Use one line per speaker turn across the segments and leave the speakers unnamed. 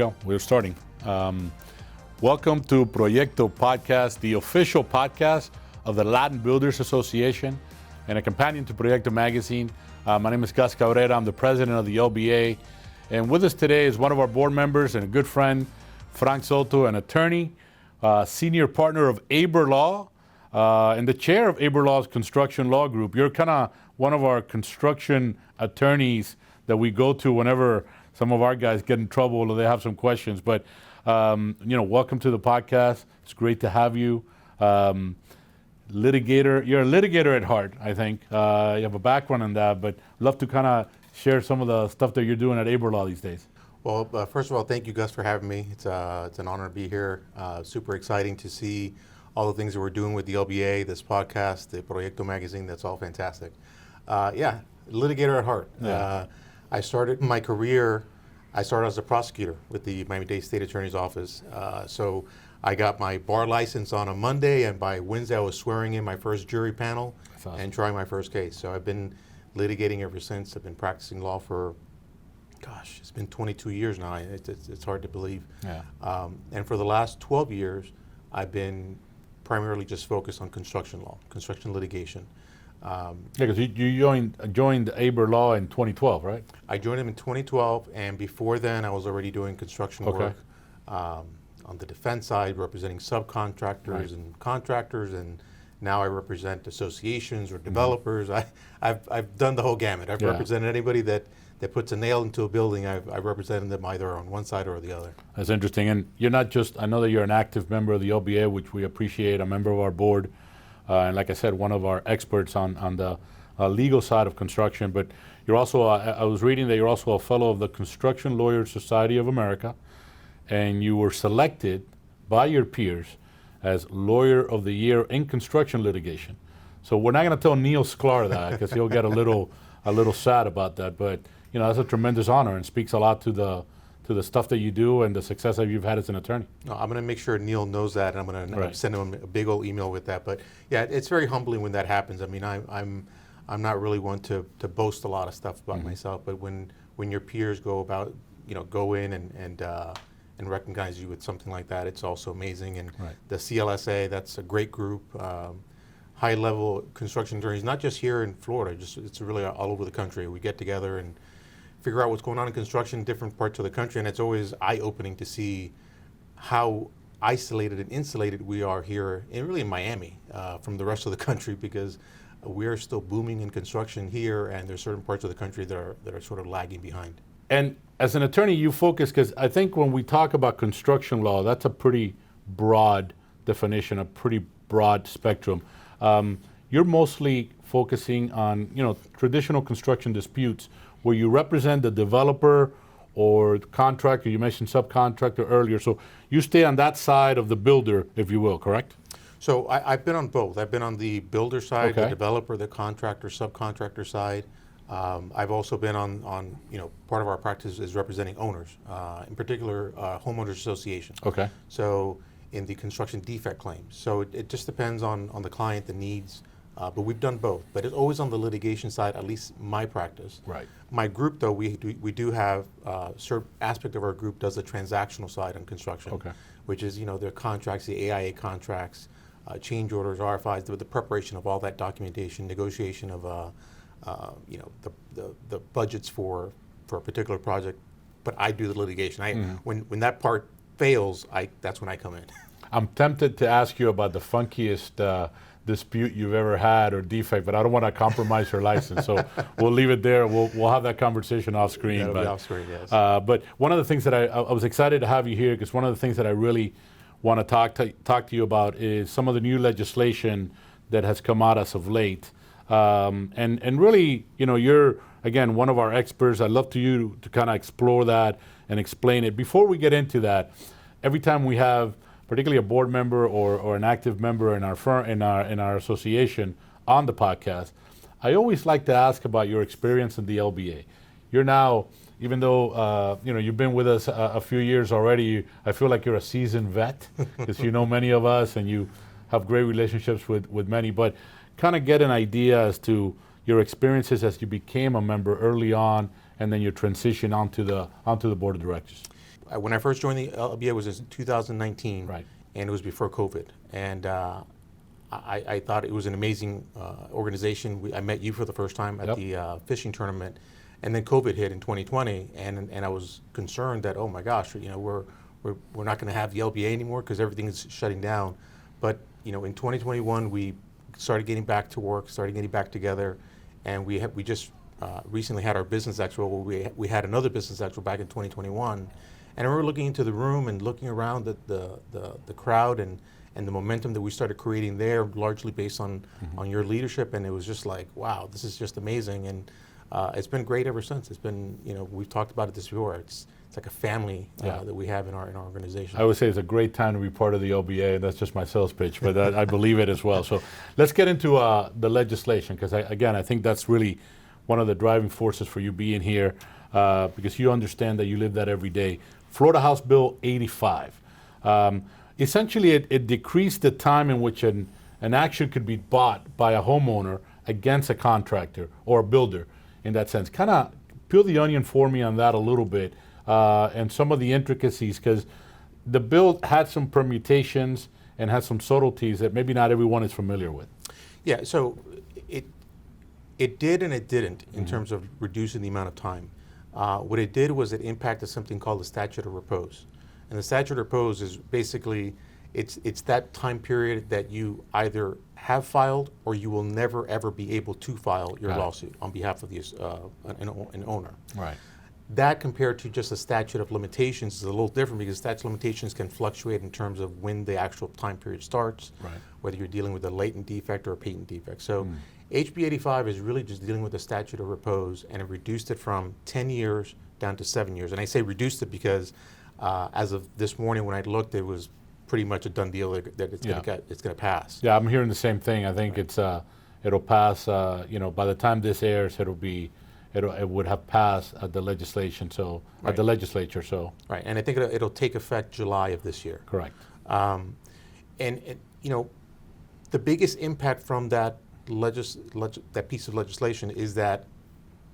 go. We're starting. Welcome to Proyecto Podcast, the official podcast of the Latin Builders Association and a companion to Proyecto Magazine. My name is Gus Cabrera. I'm the president of the LBA. And with us today is one of our board members and a good friend, Frank Soto, an attorney, senior partner of Haber Law, and the chair of Haber Law's construction law group. You're kind of one of our construction attorneys that we go to whenever some of our guys get in trouble or they have some questions. But, welcome to the podcast. It's great to have you. Litigator, you're a litigator at heart, I think. You have a background in that, but love to kind of share some of the stuff that you're doing at Haber Law these days.
Well, first of all, thank you, Gus, for having me. It's an honor to be here. Super exciting to see all the things that we're doing with the LBA, this podcast, the Proyecto Magazine. That's all fantastic. Litigator at heart.
Yeah.
I started my career, as a prosecutor with the Miami-Dade State Attorney's Office. So I got my bar license on a Monday, and by Wednesday I was swearing in my first jury panel and trying my first case. So I've been litigating ever since. I've been practicing law for, it's been 22 years now. It's hard to believe.
Yeah.
And for the last 12 years, I've been primarily just focused on construction law, construction litigation.
Because you joined Haber Law in 2012, right?
I joined him in 2012, and before then I was already doing construction work on the defense side, representing subcontractors and contractors, and now I represent associations or developers. I've done the whole gamut. I've represented anybody that puts a nail into a building. I've represented them either on one side or the other.
That's interesting. And you're not just, I know that you're an active member of the LBA, which we appreciate, a member of our board, and like I said, one of our experts on the legal side of construction. But you're also, I was reading that you're also a fellow of the Construction Lawyers Society of America, and you were selected by your peers as Lawyer of the Year in construction litigation. So we're not going to tell Neil Sklar that because he'll get a little sad about that. But that's a tremendous honor and speaks a lot to the stuff that you do and the success that you've had as an attorney.
No, I'm going to make sure Neil knows that, and I'm going to send him a big old email with that. But yeah, it's very humbling when that happens. I mean, I'm not really one to boast a lot of stuff about myself, but when your peers go in and recognize you with something like that, it's also amazing. And the CLSA, that's a great group. High-level construction attorneys, not just here in Florida, it's really all over the country. We get together and figure out what's going on in construction in different parts of the country, and it's always eye-opening to see how isolated and insulated we are here, in Miami, from the rest of the country, because we're still booming in construction here, and there's certain parts of the country that are sort of lagging behind.
And as an attorney, you focus, because I think when we talk about construction law, that's a pretty broad definition, a pretty broad spectrum. You're mostly focusing on, traditional construction disputes where you represent the developer or the contractor. You mentioned subcontractor earlier. So you stay on that side of the builder, if you will, correct?
So I've been on both. I've been on the builder side, the developer, the contractor, subcontractor side. I've also been on part of our practice is representing owners, in particular homeowners associations.
Okay.
So in the construction defect claims. So it just depends on the client, the needs. But we've done both. But it's always on the litigation side, at least my practice.
Right.
My group, though, we do have certain aspect of our group does the transactional side on construction, which is their contracts, the AIA contracts, change orders, RFIs, the preparation of all that documentation, negotiation of the budgets for a particular project. But I do the litigation. When that part fails, that's when I come in.
I'm tempted to ask you about the funkiest dispute you've ever had or defect, but I don't want to compromise your license, so we'll leave it there. We'll have that conversation off screen.
That'll be off screen, yes.
But one of the things that I was excited to have you here, because one of the things that I really want to talk to you about is some of the new legislation that has come out as of late, and really, you're again one of our experts. I'd love you to kind of explore that and explain it. Before we get into that, every time we have particularly a board member or an active member in our firm, in our association on the podcast, I always like to ask about your experience in the LBA. You're now, even though you've been with us a few years already, I feel like you're a seasoned vet because you know many of us and you have great relationships with many. But kind of get an idea as to your experiences as you became a member early on, and then your transition onto the board of directors.
when I first joined the LBA was in 2019,
Right.
and it was before COVID. And I thought it was an amazing organization. I met you for the first time at the fishing tournament, and then COVID hit in 2020, and I was concerned that, oh my gosh, we're not going to have the LBA anymore because everything is shutting down. But in 2021 we started getting back to work, started getting back together, and we just recently had our business expo. We had another business expo back in 2021, and we were looking into the room and looking around at the crowd and the momentum that we started creating there, largely based on your leadership, and it was just like, wow, this is just amazing, and it's been great ever since. It's been, we've talked about it this before. It's like a family that we have in our organization.
I would say it's a great time to be part of the LBA, and that's just my sales pitch, but I believe it as well. So let's get into the legislation, because I think that's really one of the driving forces for you being here, because you understand that you live that every day. Florida House Bill 85. Essentially, it decreased the time in which an action could be bought by a homeowner against a contractor or a builder in that sense. Kind of peel the onion for me on that a little bit, and some of the intricacies, because the bill had some permutations and had some subtleties that maybe not everyone is familiar with.
Yeah, so it did and it didn't in terms of reducing the amount of time. What it did was it impacted something called the statute of repose. And the statute of repose is basically, it's that time period that you either have filed or you will never ever be able to file your lawsuit on behalf of an owner.
Right.
That compared to just a statute of limitations is a little different, because statute of limitations can fluctuate in terms of when the actual time period starts, whether you're dealing with a latent defect or a patent defect. So HB 85 is really just dealing with the statute of repose, and it reduced it from 10 years down to 7 years. And I say reduced it because as of this morning when I looked, it was pretty much a done deal that it's going to pass.
Yeah, I'm hearing the same thing. I think it'll pass. By the time this airs, it would have passed at the legislation. So at the legislature. So
right, and I think it'll take effect July of this year.
Correct.
And the biggest impact from that that piece of legislation is that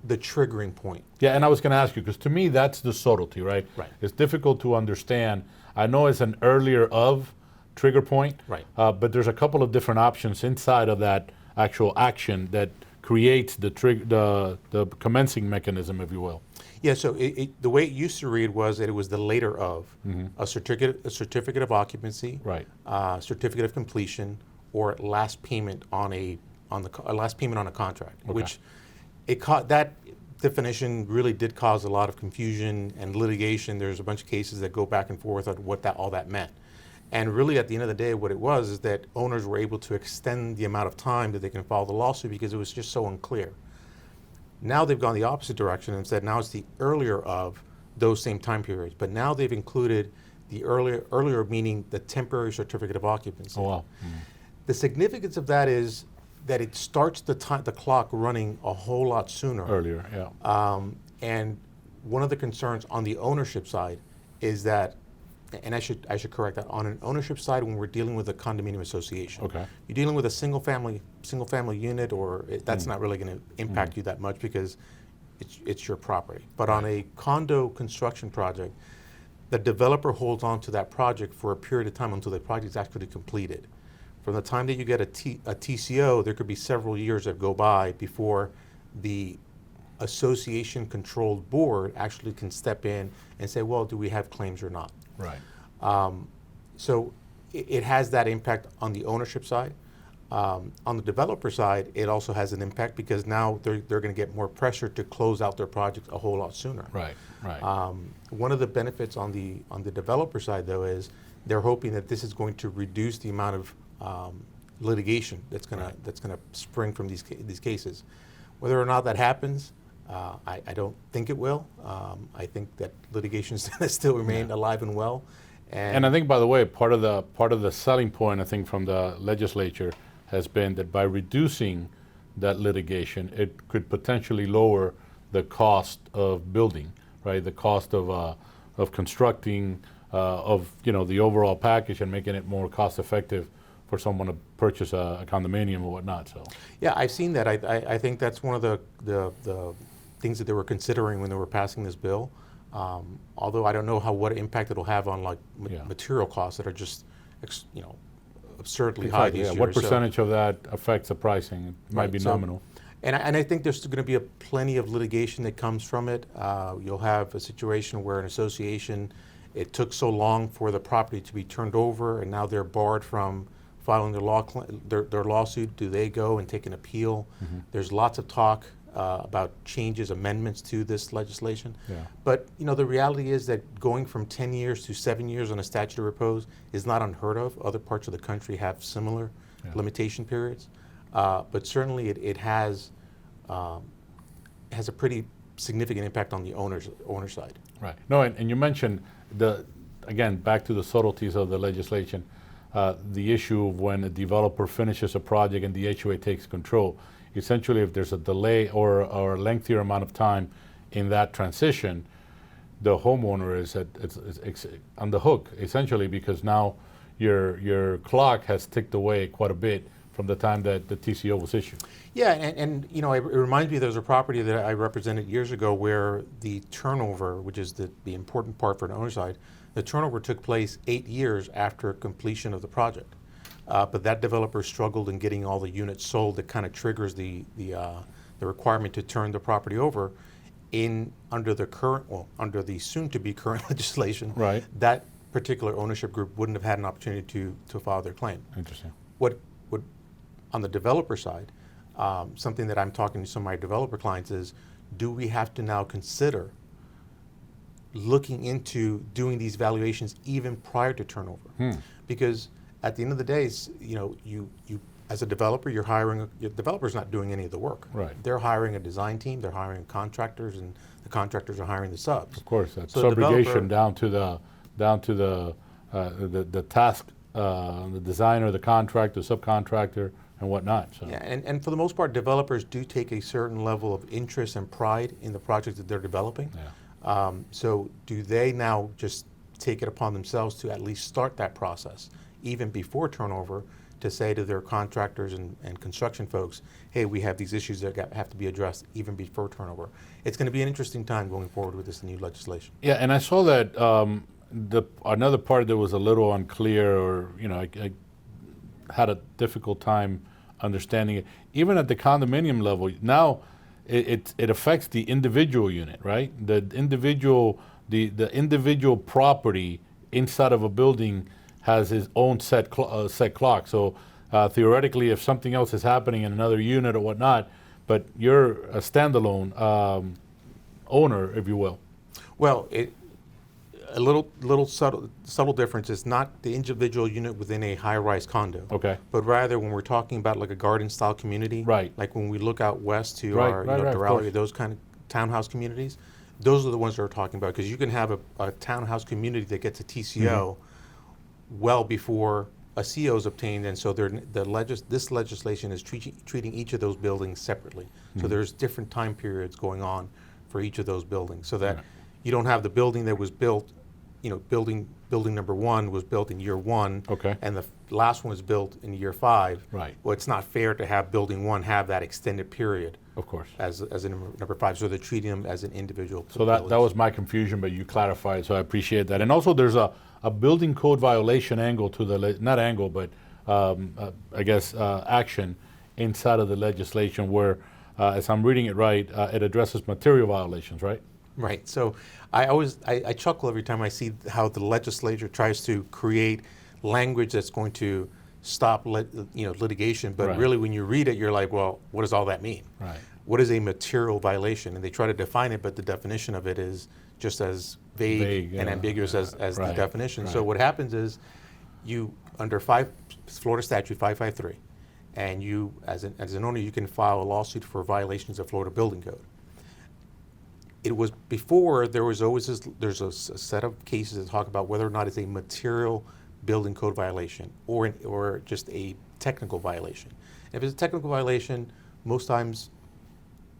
the triggering point.
Yeah, and I was going to ask you, because to me that's the subtlety, right?
Right.
It's difficult to understand. I know it's an earlier of trigger point,
right?
But there's a couple of different options inside of that actual action that creates the commencing mechanism, if you will.
Yeah. So the way it used to read was that it was the later of a certificate of occupancy,
right?
Certificate of completion, or last payment on a contract, which that definition really did cause a lot of confusion and litigation. There's a bunch of cases that go back and forth on what all that meant. And really, at the end of the day, what it was is that owners were able to extend the amount of time that they can file the lawsuit because it was just so unclear. Now they've gone the opposite direction and said now it's the earlier of those same time periods. But now they've included the earlier meaning the temporary certificate of occupancy.
Oh, wow.
The significance of that is that it starts the clock running a whole lot sooner.
Earlier, yeah.
And one of the concerns on the ownership side is that, and I should correct that, on an ownership side, when we're dealing with a condominium association, you're dealing with a single family unit, or that's not really going to impact you that much because it's your property. But on a condo construction project, the developer holds on to that project for a period of time until the project is actually completed. From the time that you get a TCO, there could be several years that go by before the association controlled board actually can step in and say, well, do we have claims or not?
Right.
So it has that impact on the ownership side. On the developer side, it also has an impact because now they're going to get more pressure to close out their project a whole lot sooner.
Right. Right.
One of the benefits on the developer side, though, is they're hoping that this is going to reduce the amount of litigation that's going to spring from these cases. Whether or not that happens, I don't think it will. I think that litigation is going to still remain alive and well.
And I think, by the way, part of the selling point, I think, from the legislature has been that by reducing that litigation, it could potentially lower the cost of building, right? The cost of constructing, of the overall package, and making it more cost effective for someone to purchase a condominium or whatnot. So
yeah, I've seen that. I think that's one of the things that they were considering when they were passing this bill. Although I don't know what impact it'll have on like
Yeah.
material costs that are just, absurdly high these years.
What
So-
percentage of that affects the pricing? It might
Right,
be
so-
nominal.
And I think there's going to be plenty of litigation that comes from it. You'll have a situation where an association, it took so long for the property to be turned over, and now they're barred from filing their lawsuit. Do they go and take an appeal? There's lots of talk about changes, amendments to this legislation.
Yeah.
But the reality is that going from 10 years to 7 years on a statute of repose is not unheard of. Other parts of the country have similar limitation periods. But certainly it has a pretty significant impact on the owner side.
Right. No, and you mentioned again, back to the subtleties of the legislation, the issue of when a developer finishes a project and the HOA takes control. Essentially, if there's a delay or a lengthier amount of time in that transition, the homeowner is on the hook, essentially, because now your clock has ticked away quite a bit from the time that the TCO was issued.
Yeah, and it reminds me, there's a property that I represented years ago where the turnover, which is the important part for an owner side, the turnover took place 8 years after completion of the project. But that developer struggled in getting all the units sold. That kind of triggers the requirement to turn the property over. Under the soon-to-be current legislation,
Right.
that particular ownership group wouldn't have had an opportunity to file their claim.
Interesting.
What on the developer side, something that I'm talking to some of my developer clients is, do we have to now consider looking into doing these valuations even prior to turnover? Because at the end of the day, you as a developer, your developer's not doing any of the work.
Right.
They're hiring a design team, they're hiring contractors, and the contractors are hiring the subs.
Of course, that's
So the
subrogation
developer-
down to the task, the designer, the contractor, subcontractor, and whatnot. So.
Yeah, and for the most part, developers do take a certain level of interest and pride in the project that they're developing.
Yeah.
So do they now just take it upon themselves to at least start that process, even before turnover, to say to their contractors and construction folks, hey, we have these issues that have to be addressed even before turnover. It's going to be an interesting time going forward with this new legislation.
Yeah, and I saw that another part that was a little unclear, or I had a difficult time understanding it. Even at the condominium level, now it affects the individual unit, right? The individual property inside of a building has its own set clock. So theoretically, if something else is happening in another unit or whatnot, but you're a standalone owner, if you will.
Well, a little subtle difference is not the individual unit within a high-rise condo.
Okay.
But rather when we're talking about like a garden-style community,
Right.
like when we look out west to
Right,
our
right, of
Doral,
course.
those kind of townhouse communities, those are the ones that we're talking about, because you can have a townhouse community that gets a TCO well before a CO is obtained, and so this legislation is treating each of those buildings separately. So there's different time periods going on for each of those buildings, so that you don't have the building that was built, building number 1 was built in year 1,
Okay.
and the last one was built in year 5.
Right.
Well, it's not fair to have building 1 have that extended period
Of course.
as a number 5. So they're treating them as an individual.
So that was my confusion, but you clarified, so I appreciate that. And also, there's a building code violation angle to not angle, but I guess action inside of the legislation where, as I'm reading it right, it addresses material violations, right?
Right. So I chuckle every time I see how the legislature tries to create language that's going to stop litigation. But
Right.
really, when you read it, you're like, well, what does all that mean?
Right.
What is a material violation? And they try to define it, but the definition of it is just as vague and ambiguous as the
right,
definition. So
right.
what happens is, you under Florida Statute 553, and you as an owner, you can file a lawsuit for violations of Florida Building Code. It was before, there was always there's a set of cases that talk about whether or not it's a material building code violation or just a technical violation. If it's a technical violation, most times,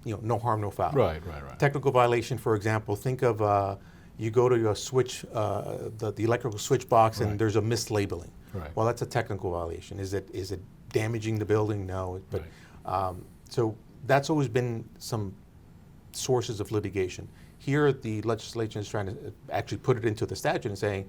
no harm, no foul.
Right.
Technical violation, for example, think of you go to a switch, the electrical switch box, and
Right.
there's a mislabeling.
Right.
Well, that's a technical violation. Is it damaging the building? No. But so that's always been some sources of litigation. Here, the legislation is trying to actually put it into the statute and saying,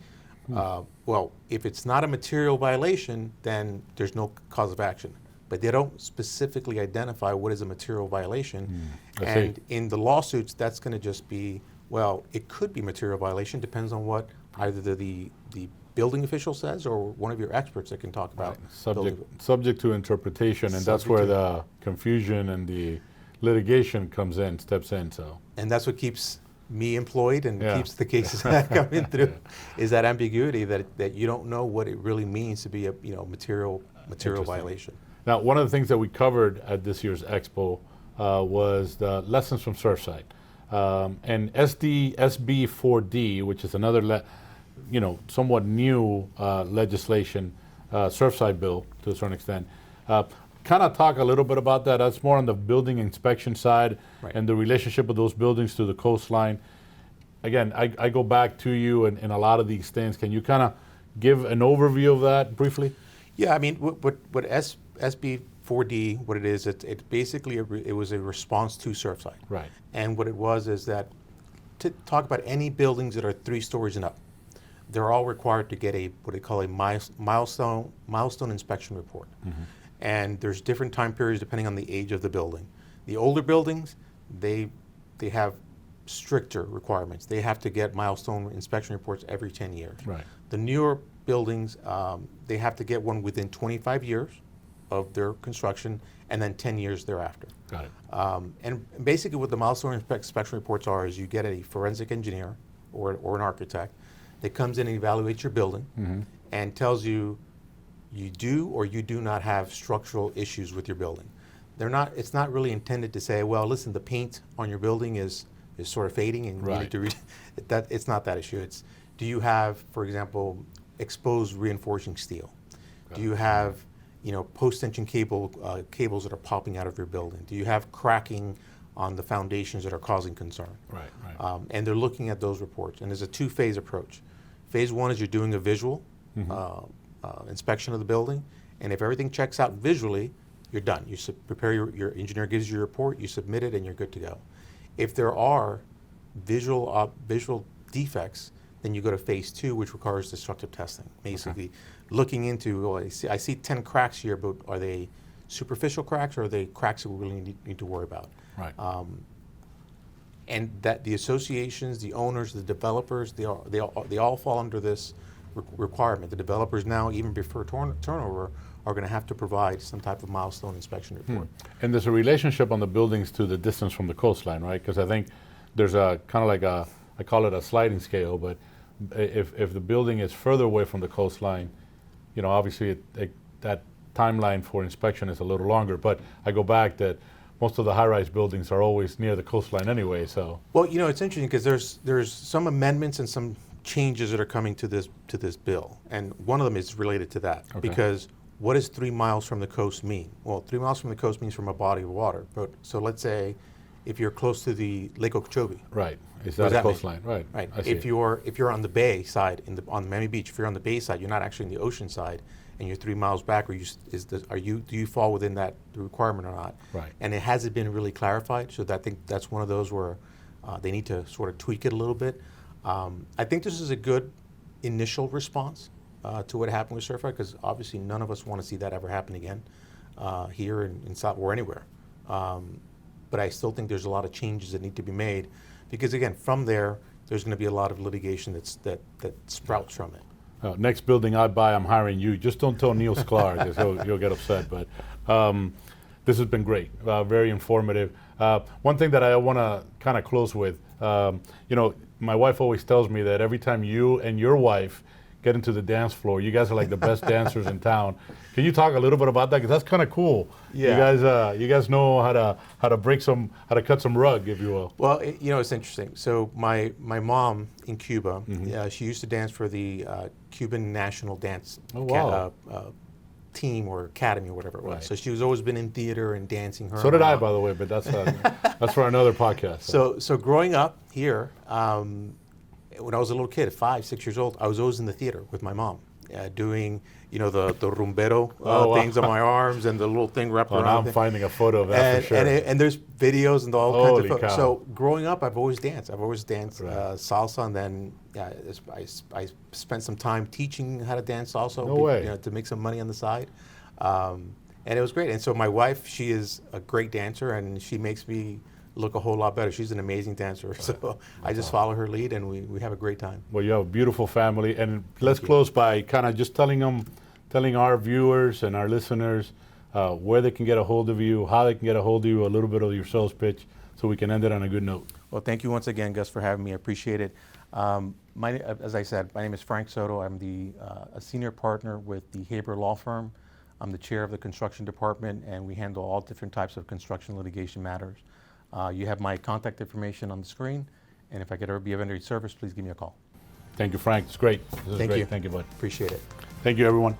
well, if it's not a material violation, then there's no cause of action. But they don't specifically identify what is a material violation. And in the lawsuits, that's going to just be, well, it could be material violation, depends on what either the building official says or one of your experts that can talk about.
Subject to interpretation, and that's where the confusion and the litigation steps in. So.
And that's what keeps me employed and keeps the cases coming through, is that ambiguity that you don't know what it really means to be a material violation.
Now, one of the things that we covered at this year's Expo was the lessons from Surfside. And SB 4D, which is another somewhat new legislation, Surfside bill to a certain extent. Kind of talk a little bit about that. That's more on the building inspection side and the relationship of those buildings to the coastline. Again, I go back to you in a lot of these things. Can you kind of give an overview of that briefly?
Yeah, I mean, what SB 4D, what it is, it basically it was a response to Surfside. Right. And what it was is that to talk about any buildings that are 3 stories and up, they're all required to get what they call a milestone inspection report. And there's different time periods depending on the age of the building. The older buildings, they have stricter requirements. They have to get milestone inspection reports every 10 years. Right. The newer buildings, they have to get one within 25 years of their construction and then 10 years thereafter. Got it. And basically what the milestone inspection reports are is you get a forensic engineer or an architect that comes in and evaluates your building and tells you do or you do not have structural issues with your building. It's not really intended to say, well, listen, the paint on your building is sort of fading and you need to it's not that issue. It's, do you have, for example, exposed reinforcing steel? Do you have post-tension cables that are popping out of your building? Do you have cracking on the foundations that are causing concern? Right. And they're looking at those reports. And there's a 2-phase approach. Phase 1 is you're doing a visual inspection of the building, and if everything checks out visually, you're done. You prepare your engineer gives you your report, you submit it, and you're good to go. If there are visual defects, then you go to phase 2, which requires destructive testing. Basically, looking into, well, I see 10 cracks here, but are they superficial cracks or are they cracks that we really need to worry about? Right. And that the associations, the owners, the developers, they all fall under this requirement. The developers now, even before turnover, are going to have to provide some type of milestone inspection report.
And there's a relationship on the buildings to the distance from the coastline, right? Because I think there's a kind of like I call it a sliding scale, but if the building is further away from the coastline, obviously that timeline for inspection is a little longer. But I go back that most of the high-rise buildings are always near the coastline anyway. So
well, it's interesting because there's some amendments and some changes that are coming to this bill, and one of them is related to that. Because what does 3 miles from the coast mean? Well, 3 miles from the coast means from a body of water. But so let's say if you're close to the Lake Okeechobee.
Right. Is that a coastline? Right.
Right. If you're on the bay side on Miami Beach, if you're on the bay side, you're not actually in the ocean side, and you're 3 miles back, do you fall within that requirement or not? Right. And it hasn't been really clarified, so I think that's one of those where they need to sort of tweak it a little bit. I think this is a good initial response to what happened with Surfside, because obviously none of us want to see that ever happen again here in South or anywhere. But I still think there's a lot of changes that need to be made, because again, from there's going to be a lot of litigation that sprouts from it.
Next building I buy, I'm hiring you. Just don't tell Neil Sklar, because he'll get upset. But this has been great, very informative. One thing that I want to kind of close with, my wife always tells me that every time you and your wife get into the dance floor, you guys are like the best dancers in town. Can you talk a little bit about that? Because that's kind of cool. Yeah. You guys know how to cut some rug, if you will.
Well, it's interesting. So my mom in Cuba, she used to dance for the Cuban National Dance team or academy or whatever it was. Right. So she was always been in theater and dancing.
So did I, by the way, but that's for another podcast.
So growing up here, when I was a little kid, 5, 6 years old, I was always in the theater with my mom. doing, the rumbero
Oh, wow.
things on my arms and the little thing wrapped
Oh, now
around.
I'm finding a photo of that for sure.
And there's videos and all kinds
Holy
of photos.
cow.
So growing up, I've always danced.
Right.
Salsa, and then I spent some time teaching how to dance salsa.
No way.
To make some money on the side. And it was great. And so my wife, she is a great dancer, and she makes me look a whole lot better. She's an amazing dancer. Right. So I just follow her lead, and we have a great time.
Well, you have a beautiful family. And let's close by kind of just telling our viewers and our listeners where they can get a hold of you, how they can get a hold of you, a little bit of your sales pitch, so we can end it on a good note.
Well, thank you once again, Gus, for having me. I appreciate it. As I said, my name is Frank Soto. I'm a senior partner with the Haber law firm. I'm the chair of the construction department, and we handle all different types of construction litigation matters. You have my contact information on the screen, and if I could ever be of any service, please give me a call.
Thank you, Frank. It's great. This is
Thank
great.
you.
Thank you, bud.
Appreciate it.
Thank you, everyone.